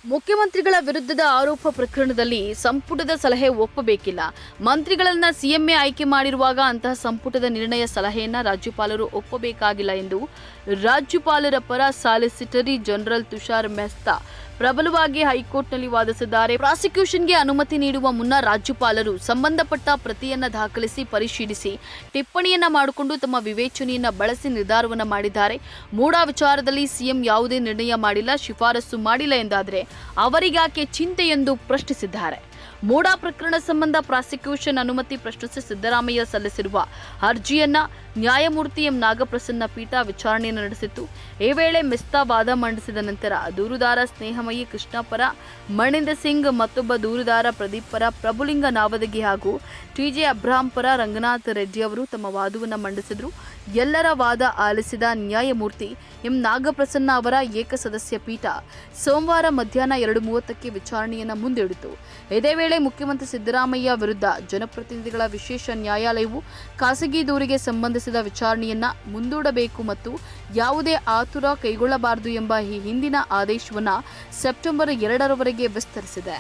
ಮುಖ್ಯಮಂತ್ರಿಗಳ ವಿರುದ್ಧದ ಆರೋಪ ಪ್ರಕರಣದಲ್ಲಿ ಸಂಪುಟದ ಸಲಹೆ ಒಪ್ಪಬೇಕಿಲ್ಲ. ಮಂತ್ರಿಗಳನ್ನ ಸಿಎಂಎ ಆಯ್ಕೆ ಮಾಡಿರುವಾಗ ಅಂತಹ ಸಂಪುಟದ ನಿರ್ಣಯ ಸಲಹೆಯನ್ನ ರಾಜ್ಯಪಾಲರು ಒಪ್ಪಬೇಕಾಗಿಲ್ಲ ಎಂದು ರಾಜ್ಯಪಾಲರ ಪರ ಸಾಲಿಸಿಟರಿ ಜನರಲ್ ತುಷಾರ್ ಮೆಹ್ತಾ ಪ್ರಬಲವಾಗಿ ಹೈಕೋರ್ಟ್ನಲ್ಲಿ ವಾದಿಸಿದ್ದಾರೆ. ಪ್ರಾಸಿಕ್ಯೂಷನ್ಗೆ ಅನುಮತಿ ನೀಡುವ ಮುನ್ನ ರಾಜ್ಯಪಾಲರು ಸಂಬಂಧಪಟ್ಟ ಪ್ರತಿಯನ್ನ ದಾಖಲಿಸಿ ಪರಿಶೀಲಿಸಿ ಟಿಪ್ಪಣಿಯನ್ನ ಮಾಡಿಕೊಂಡು ತಮ್ಮ ವಿವೇಚನೆಯನ್ನ ಬಳಸಿ ನಿರ್ಧಾರವನ್ನ ಮಾಡಿದ್ದಾರೆ. ಮೂಡಾ ವಿಚಾರದಲ್ಲಿ ಸಿಎಂ ಯಾವುದೇ ನಿರ್ಣಯ ಮಾಡಿಲ್ಲ, ಶಿಫಾರಸು ಮಾಡಿಲ್ಲ ಎಂದಾದರೆ ಅವರಿಗಾಕೆ ಚಿಂತೆ ಎಂದು ಪ್ರಶ್ನಿಸಿದ್ದಾರೆ. ಮೂಡಾ ಪ್ರಕರಣ ಸಂಬಂಧ ಪ್ರಾಸಿಕ್ಯೂಷನ್ ಅನುಮತಿ ಪ್ರಶ್ನಿಸಿ ಸಿದ್ದರಾಮಯ್ಯ ಸಲ್ಲಿಸಿರುವ ಅರ್ಜಿಯನ್ನ ನ್ಯಾಯಮೂರ್ತಿ ಎಂ ನಾಗಪ್ರಸನ್ನ ಪೀಠ ವಿಚಾರಣೆಯನ್ನು ನಡೆಸಿತ್ತು. ಈ ವೇಳೆ ಮೆಹ್ತಾ ವಾದ ಮಂಡಿಸಿದ ನಂತರ ದೂರುದಾರ ಸ್ನೇಹಮಯಿ ಕೃಷ್ಣ ಪರ ಮಣಿಂದ ಸಿಂಗ್, ಮತ್ತೊಬ್ಬ ದೂರುದಾರ ಪ್ರದೀಪ್ ಪರ ಪ್ರಭುಲಿಂಗ ನಾವದಗಿ ಹಾಗೂ ಟಿಜೆ ಅಬ್ರಾಹಂ ಪರ ರಂಗನಾಥ್ ರೆಡ್ಡಿ ಅವರು ತಮ್ಮ ವಾದವನ್ನು ಮಂಡಿಸಿದರು. ಎಲ್ಲರ ವಾದ ಆಲಿಸಿದ ನ್ಯಾಯಮೂರ್ತಿ ಎಂ ನಾಗಪ್ರಸನ್ನ ಅವರ ಏಕಸದಸ್ಯ ಪೀಠ ಸೋಮವಾರ ಮಧ್ಯಾಹ್ನ 2:30ಕ್ಕೆ ವಿಚಾರಣೆಯನ್ನು ಮುಂದೂಡಿತು. ಇದೇ ವೇಳೆ ಮುಖ್ಯಮಂತ್ರಿ ಸಿದ್ದರಾಮಯ್ಯ ವಿರುದ್ಧ ಜನಪ್ರತಿನಿಧಿಗಳ ವಿಶೇಷ ನ್ಯಾಯಾಲಯವು ಖಾಸಗಿ ದೂರಿಗೆ ಸಂಬಂಧಿಸಿದ ವಿಚಾರಣೆಯನ್ನ ಮುಂದೂಡಬೇಕು ಮತ್ತು ಯಾವುದೇ ಆತುರ ಕೈಗೊಳ್ಳಬಾರದು ಎಂಬ ಈ ಹಿಂದಿನ ಆದೇಶವನ್ನು ಸೆಪ್ಟೆಂಬರ್ 2ರವರೆಗೆ ವಿಸ್ತರಿಸಿದೆ.